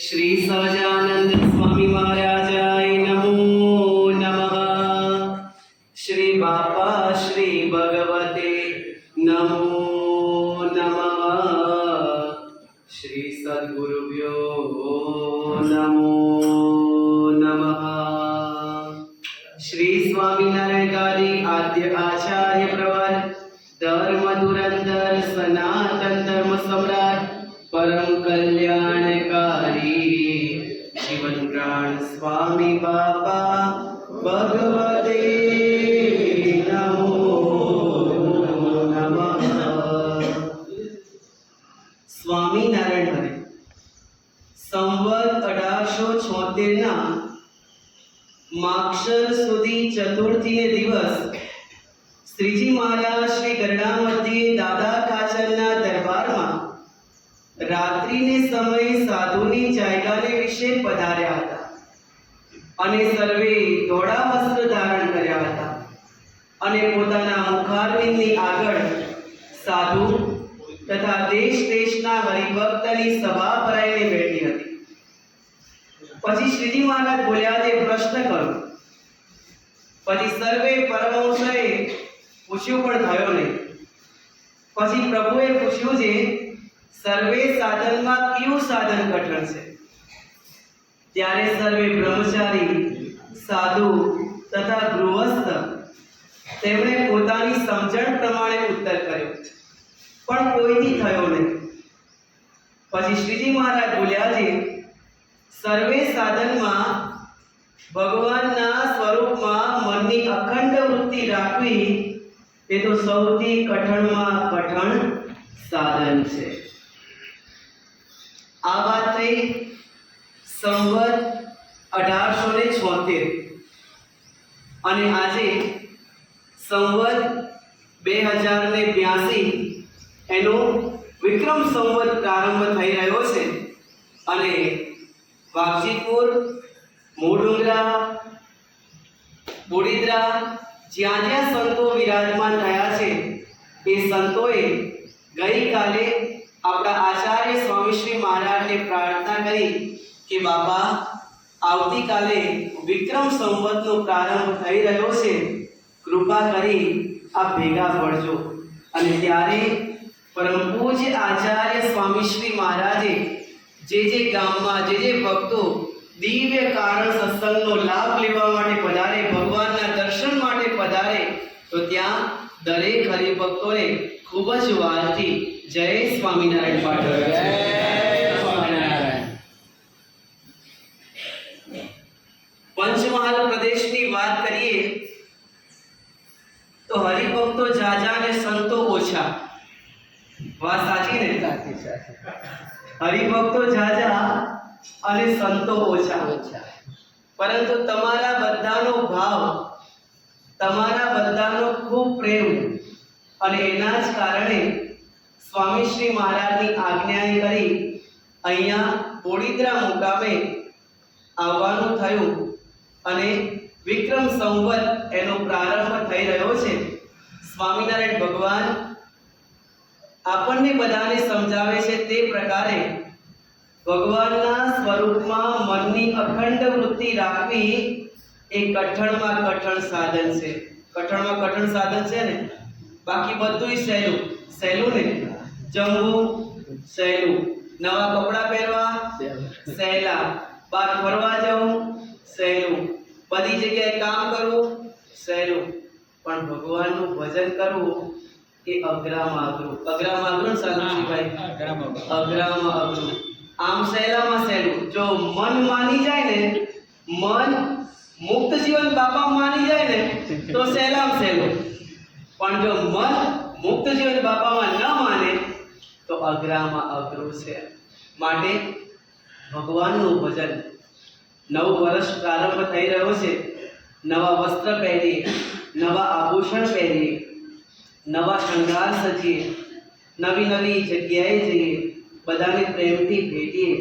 श्री सहजानंद स्वामी महाराजाय नमो नमः। श्री बापा श्री भगवते नमो नमः। श्री सद्गुरुभ्यो नमो नमः। श्री स्वामीनारायण गादी आद्य आचार्य प्रवर धर्म धुरंधर सनातन धर्म सम्राट परम कल्याणकारी जीवन प्राण स्वामी बाबा भगवते नमो नमः। स्वामीनारायण हरे संवत 1876 ना माक्षर सुधी चतुर्थी ने दिवस श्रीजी महाराज श्री गरડા મધ્યે દાદા ખાચરના દરબારમાં રાત્રિને સમયે સાધુની જાયગાને વિશે પધાર્યા હતા અને સર્વે ધોળા વસ્ત્ર ધારણ કર્યા હતા અને પોતાના મુખારવિંદની આગળ સાધુ તથા દેશ દેશના હરિભક્તની સભા ભરાઈને બેઠી હતી। પછી શ્રીજી મહારાજ બોલ્યા તે પ્રશ્ન કરો। પછી સર્વે પરમહંસોએ પૂછ્યું પણ થયો નહીં। પછી પ્રભુએ પૂછ્યું છે સર્વે સાધનમાં કયું સાધન કઠણ છે? ત્યારે સર્વે બ્રહ્મચારી સાધુ તથા ગૃહસ્થ તેમણે પોતાની સમજણ પ્રમાણે ઉત્તર કર્યો પણ કોઈથી થયો નહીં। પછી શ્રીજી મહારાજ બોલ્યા છે સર્વે સાધનમાં ભગવાનના સ્વરૂપમાં મનની અખંડ વૃત્તિ રાખવી એ તો સૌથી કઠણમાં કઠણ સાધન છે। આ વાત થઈ સંવત 1876 અને આજે સંવત 2082 એનો વિક્રમ સંવત પ્રારંભ થઈ રહ્યો છે અને વાઘજીપુર મોડુંગરા બોડીદ્રા જ્યાં જ્યાં સંતો વિરાજમાન થયા છે એ સંતોએ ગઈકાલે આપણા આચાર્ય સ્વામી શ્રી महाराजને પ્રાર્થના કરી કે બાપા આવતીકાલે વિક્રમ સંવતનો પ્રારંભ થઈ રહ્યો છે, કૃપા કરી આપ ભેગા પડજો। અને ત્યારે પરમ પૂજ્ય આચાર્ય સ્વામી શ્રી महाराजे જે ગામમાં જે ભક્તો દિવ્ય કારણ સત્સંગનો લાભ લેવા માટે પધારે, ભગવાનના દર્શન માટે પધારે, તો ત્યાં દરેક હરિભક્તોને ખૂબ જ વાલથી જય સ્વામિનારાયણ પાઠવે છે। પંચમહાલ પ્રદેશની વાત કરીએ તો હરિભક્તો જાજા ને સંતો ઓછા। વાત સાચી ને? સાચી। હરિભક્તો ઝાઝા અને સંતો ઓછા, પરંતુ તમારા બધાનો ભાવ, તમારા બધાનો ખૂબ પ્રેમ અને એના જ કારણે સ્વામી શ્રી મહારાજની આજ્ઞાએ કરી અહીંયા ઓડિદ્રા મુકામે આવવાનું થયું અને વિક્રમ સંવત એનો પ્રારંભ થઈ રહ્યો છે. સ્વામિનારાયણ ભગવાન આપણને બધાને સમજાવે છે તે પ્રકારે ભગવાનના સ્વરૂપમાં મનની અખંડ વૃત્તિ રાખવી એ કઠણમાં કઠણ સાધન છે. કઠણમાં કઠણ સાધન છે ને, બાકી બધુંય સહેલું સહેલું ને. જમવું સહેલું, નવા કપડાં પહેરવા સહેલા, બહાર ફરવા જવું સહેલું, બધી જગ્યાએ કામ કરવું સહેલું, પણ ભગવાનનું ભજન કરવું એ અઘરામાં અઘરું. અઘરામાં અઘરું સાધુભાઈ, અઘરામાં અઘરું. આમ સહેલામાં સહેલું. જો મન માની જાય ને, મન મુક્ત જીવન બાપા માની જાય ને તો સહેલામાં સહેલું, પણ જો મન મુક્ત જીવન બાપામાં ન માને તો અઘરામાં અઘરું છે. માટે ભગવાનનું ભજન. નવું વર્ષ પ્રારંભ થઈ રહ્યો છે. નવા વસ્ત્ર પહેરીએ, નવા આભૂષણ પહેરીએ, નવા શણગાર સજીએ, નવી નવી જગ્યાએ જઈએ, બધાને પ્રેમથી ભેટીએ.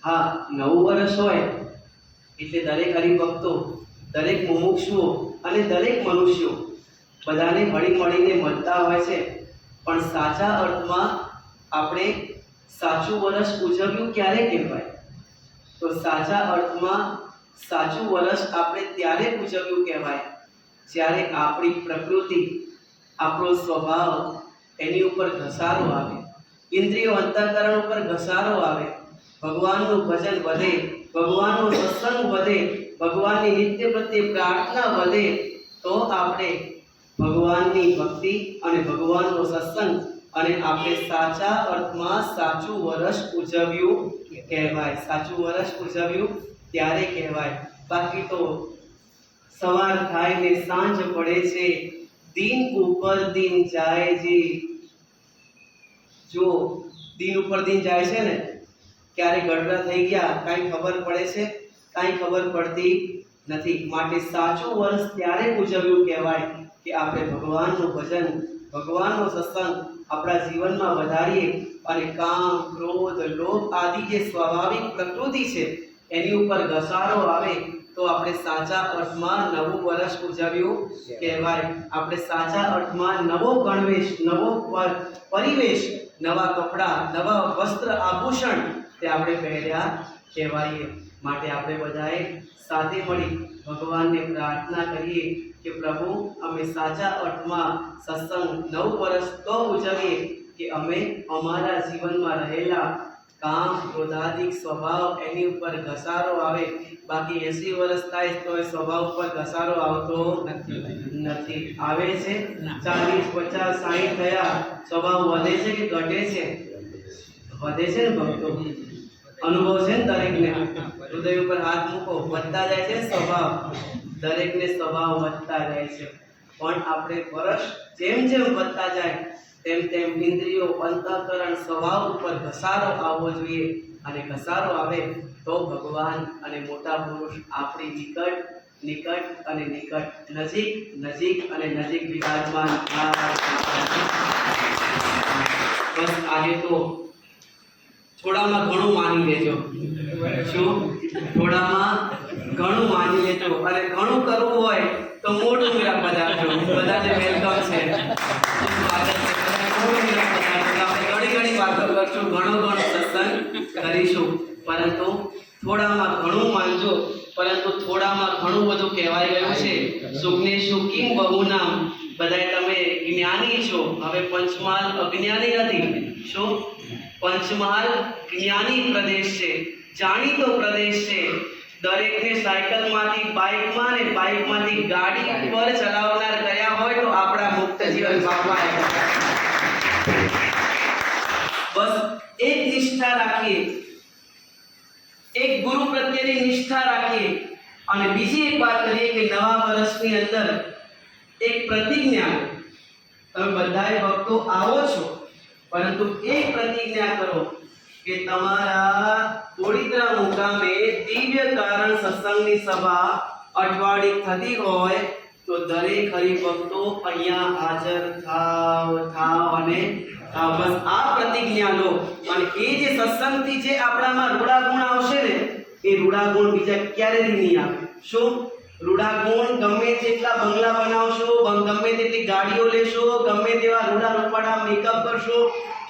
હા, નવું વર્ષ હોય એટલે દરેક હરિભક્તો, દરેક મુમુક્ષુઓ અને દરેક મનુષ્યો બધાને હળી મળીને મળતા હોય છે. પણ સાચા અર્થમાં આપણે સાચું વર્ષ ઉજવ્યું ક્યારે કહેવાય? તો સાચા અર્થમાં સાચું વર્ષ આપણે ત્યારે ઉજવ્યું કહેવાય જ્યારે આપણી પ્રકૃતિ, આપણો સ્વભાવ એની ઉપર ઘસારો આવે, ઇન્દ્રિયો અંતઃકરણ ઉપર ઘસારો આવે, ભગવાનનું ભજન વધે, ભગવાનનો સત્સંગ વધે, ભગવાનની નિત્ય પ્રત્યે પ્રાર્થના વધે, તો આપણે ભગવાનની ભક્તિ અને ભગવાનનો સત્સંગ અને આપણે સાચા અર્થમાં સાચું વર્ષ ઉજવ્યું કહેવાય. સાચું વર્ષ ઉજવ્યું ત્યારે કહેવાય. બાકી તો સવાર થાય ને સાંજ પડે છે, દિન ઉપર દિન જાય છે. જો દિન ઉપર દિન જાય છે ને, ક્યારે ગડરા થઈ ગયા કાંઈ ખબર પડે છે? કાંઈ ખબર પડતી નથી. માટે સાચું વર્ષ ત્યારે ઉજવ્યું કહેવાય કે આપણે ભગવાનનું ભજન, ભગવાનનો સત્સંગ આપણા જીવનમાં વધારીએ અને કામ, ક્રોધ, લોભ આદિ જે સ્વાભાવિક પ્રકૃતિ છે એની ઉપર ઘસારો આવે તો આપણે સાચા અર્થમાં નવું વર્ષ ઉજવ્યું કહેવાય. આપણે સાચા અર્થમાં નવો ગણવેશ, નવો પરિવેશ, નવા કપડાં, નવા વસ્ત્ર આભૂષણ તે આપણે પહેર્યા કહેવાય. માટે આપણે બધાએ સાથે મળી ભગવાનને પ્રાર્થના કરીએ કે પ્રભુ, અમે સાચા અર્થમાં સત્સંગ નવું વર્ષ તો ઉજવીએ કે અમે અમારા જીવનમાં રહેલા કામ, ક્રોધાદિક સ્વભાવ એની ઉપર ઘસારો આવે. બાકી 80 વર્ષ થાય તો એ સ્વભાવ ઉપર ઘસારો આવતો નથી. આવે છે 40, 50, 60 થયા, સ્વભાવ વધે છે કે ઘટે છે? વધે છે ને ભક્તો. અનુભવ છે ને દરેકને. હૃદય ઉપર હાથ મૂકો, વધતા જાય છે સ્વભાવ. દરેકને સ્વભાવ વધતા જાય છે. પણ આપણે વર્ષ જેમ જેમ વધતા જાય તેમ તેમ ઇન્દ્રિયો, અંતઃકરણ, સ્વભાવ ઉપર ઘસારો આવવો જોઈએ. અને ઘસારો આવે તો ભગવાન અને મોટા પુરુષ આપણી નિકટ નિકટ અને નિકટ, નજીક નજીક અને નજીક વિરાજમાન. બસ આજે તો થોડામાં ઘણું માની લેજો. શું? થોડામાં ઘણું માની લેજો. અને ઘણું કરવું હોય તો મોટું મેળા પધારજો. બધાને વેલકમ છે. ઘણી ઘણી વાતો કરશું, ઘણો સત્સંગ કરીશું, પરંતુ થોડામાં ઘણું માનજો. પરંતુ થોડામાં ઘણું બધું કહેવાય ગયું છે. સુખને સુખી બહુનામ. બધાય તમે જ્ઞાની છો. હવે પંચમહાલ અજ્ઞાની નથી. શું? પંચમહાલ જ્ઞાની પ્રદેશ છે, જાણીતો પ્રદેશ છે. દરેકને સાયકલમાંથી બાઇકમાં ને બાઇકમાંથી ગાડી પર ચલાવનાર ગયા હોય તો આપણા મુક્ત જીવન બાપા. બસ એક નિષ્ઠા રાખીએ, એક ગુરુ પ્રત્યેની નિષ્ઠા રાખીએ. અને બીજી એક વાત કરીએ કે નવા વર્ષની અંદર એક પ્રતિજ્ઞા. તમે બધાએ ભક્તો આવો છો, પરંતુ એક પ્રતિજ્ઞા કરો કે તમારા વડોદરા મુકામે દિવ્ય કારણ સત્સંગની સભા અઠવાડિક થતી હોય તો દરેક હરિભક્તો અહીંયા હાજર થાવ અને બસ આ પ્રતિજ્ઞા લો અને એ જે સત્સંગથી જે આપણામાં રૂડા ગુણ આવશે ને એ રૂડા ગુણ બીજા ક્યારેય નહીં આવે. શું રૂડા ગુણ? ગમે તેટલા બંગલા બનાવશો, ગમે તેટલી ગાડીઓ લેશો, ગમે તેવા રૂડા રૂપાડા મેકઅપ કરશો,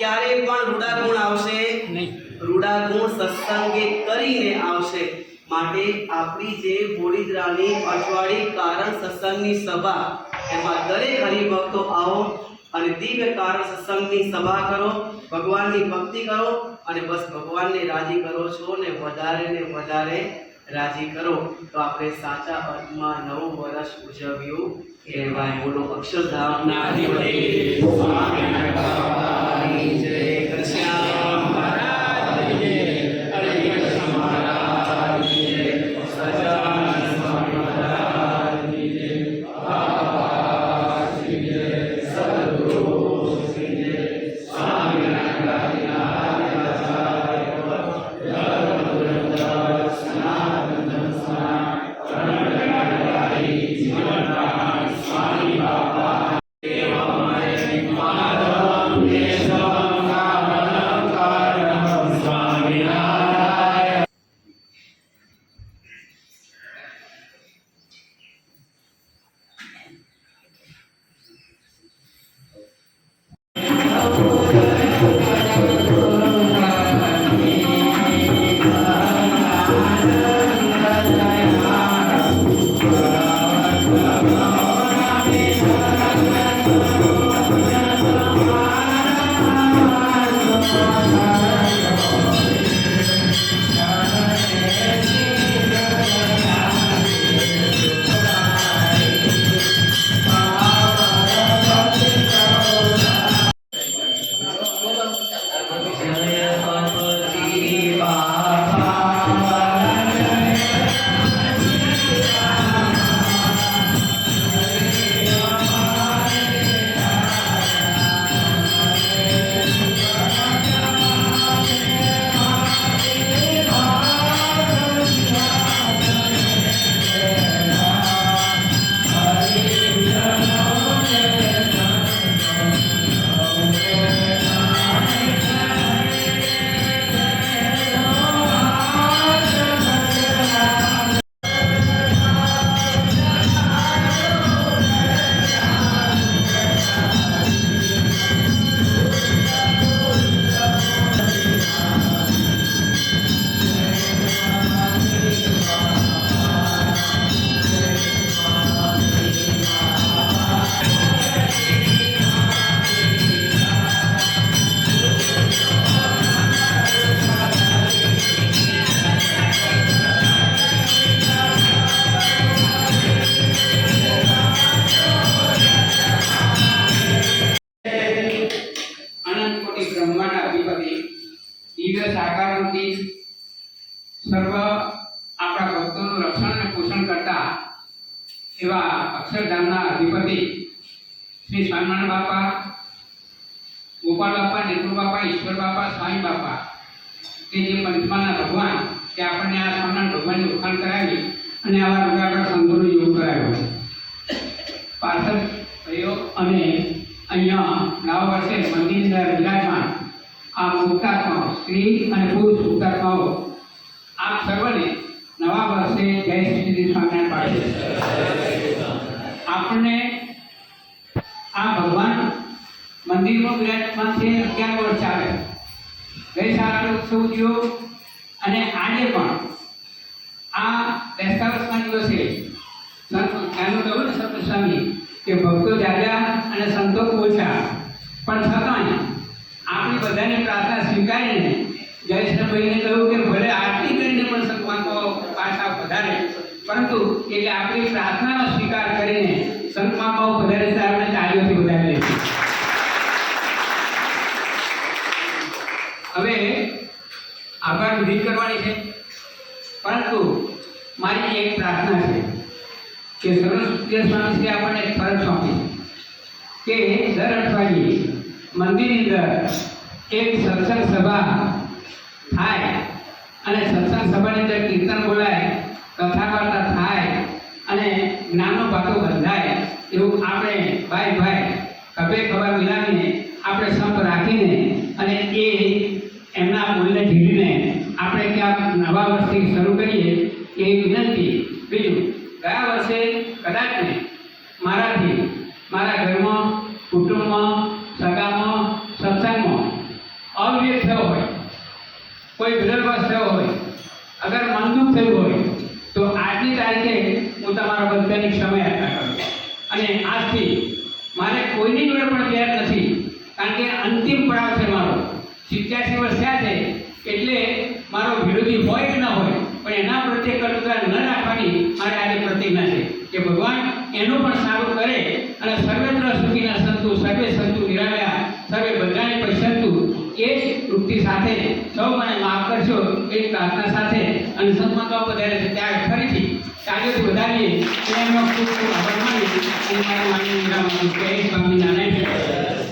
ક્યારે પણ રૂડા ગુણ આવશે નહીં. રૂડા ગુણ સત્સંગે કરીને આવશે. માટે આપણી જે વડોદરાની અઠવાડિક કારણ સત્સંગની સભા એમાં દરેક હરિભક્તો આવો અને દિવ્ય કારણ સત્સંગની સભા કરો, ભગવાનની ભક્તિ કરો અને બસ ભગવાનને રાજી કરો છો ને વધારે રાજી કરો તો આપણે સાચા અર્થમાં નવું વર્ષ ઉજવ્યું કહેવાય. બોલો અક્ષરધામના અધિપતિ સ્વામિનારાયણ જય. કૃષ્ણ મહારાજ જય. હરે કૃષ્ણ મહારાજ જય. સચ્ચિદાનંદ સ્વામી મહારાજ જય. બાબા શ્રી જય. સદગુરુ શ્રી જય. દિવ્ય સાકારમૂર્તિ સર્વ આપણા ભક્તોનું રક્ષણ અને પોષણ કરતા એવા અક્ષરધામના અધિપતિ શ્રી સ્વામિનારાયણ બાપા, ગોપાલ બાપા, નેતુ બાપા, ઈશ્વર બાપા, સ્વામી બાપા કે જે પંચમાના ભગવાન કે આપણને આ સ્વામિનારાયણ ભગવાનની ઓળખાણ કરાવી અને આવા રૂડાગઢ સંઘોનો યોગ કરાવ્યો. પાર્ષદ થયો અને અહીંયા નવા વર્ષે મંદિરની અંદર વિરાજમાન આ મુક્તાત્માઓ, સ્ત્રી અને પુરુષ મુક્તાત્માઓ આપ સર્વને નવા વર્ષે જય શ્રી સ્વામિનારાયણ પાઠવે. આપણને આ ભગવાન મંદિરમાં વિરાજમાન છે 11 વર્ષ ચાલે. ગઈ સાલ ઉત્સવ થયો અને આજે પણ આ બેસતા વર્ષના દિવસે એનું કહ્યું ને સત સ્વામી કે ભક્તો જાજા અને સંતો ઓછા, પણ છતાંય આપણી બધાની પ્રાર્થના સ્વીકારીને જયેશભાઈને કહ્યું કે ભલે આરતી કરીને પણ સંતો પાછા વધારે, પરંતુ એટલે આપણી પ્રાર્થનાનો સ્વીકાર કરીને સંત મહાનુભાવો વધારે સાહેબને તાળીઓથી વધારે લે છે. હવે આભાર વિધિ કરવાની છે, પરંતુ મારી એક પ્રાર્થના છે કે સર્વસૂત્ય સ્વામીશ્રી આપણને એક ફરજ સોંપી કે દર અઠવાડિયે મંદિરની અંદર એક સત્સંગ સભા થાય અને સત્સંગ સભાની અંદર કીર્તન બોલાય, કથા વાર્તા થાય અને જ્ઞાનનો પાકો બંધાય, એવું આપણે ભાઈ ખભે ખભા મિલાવીને આપણે સંપ રાખીને અને એ એમના મૂલ્યને ઝીલીને આપણે ક્યાંક નવા વર્ષથી શરૂ કરીએ એ વિનંતી. બીજું, ગયા વર્ષે કદાચ ને મારાથી મારા ઘરમાં, કુટુંબમાં, સગામાં, સત્સંગમાં અવિવેક થયો હોય, કોઈ વિરોધભાસ થયો હોય, અગર મનદુખ થયું હોય તો આજની તારીખે હું તમારા બધાની ક્ષમા યાચના કરું અને આજથી મારે કોઈની જોડે પણ વ્યાજ નથી, કારણ કે અંતિમ પડાવ છે મારો. 87 વર્ષ થયા છે એટલે મારો વિરોધી હોય કે ના હોય પણ એના પ્રત્યે કટુતા ન રાખવાની મારે આજે પ્રતિજ્ઞા છે કે ભગવાન એનું પણ સારું કરે અને સર્વત્ર સુખીના સંતુ, સર્વે સંતુ નિરામયા, સર્વે બધાને પૈસંતુ, એ જ વૃત્તિ સાથે સૌ મને માફ કરશો એ પ્રાર્થના સાથે અને સંતમાં વધારે છે ત્યારે ફરીથી કાર્ય વધારીએ એનો ખૂબ ખૂબ આભાર માની અને મારા માનની વિરામ આપું. જય સ્વામિનારાયણ.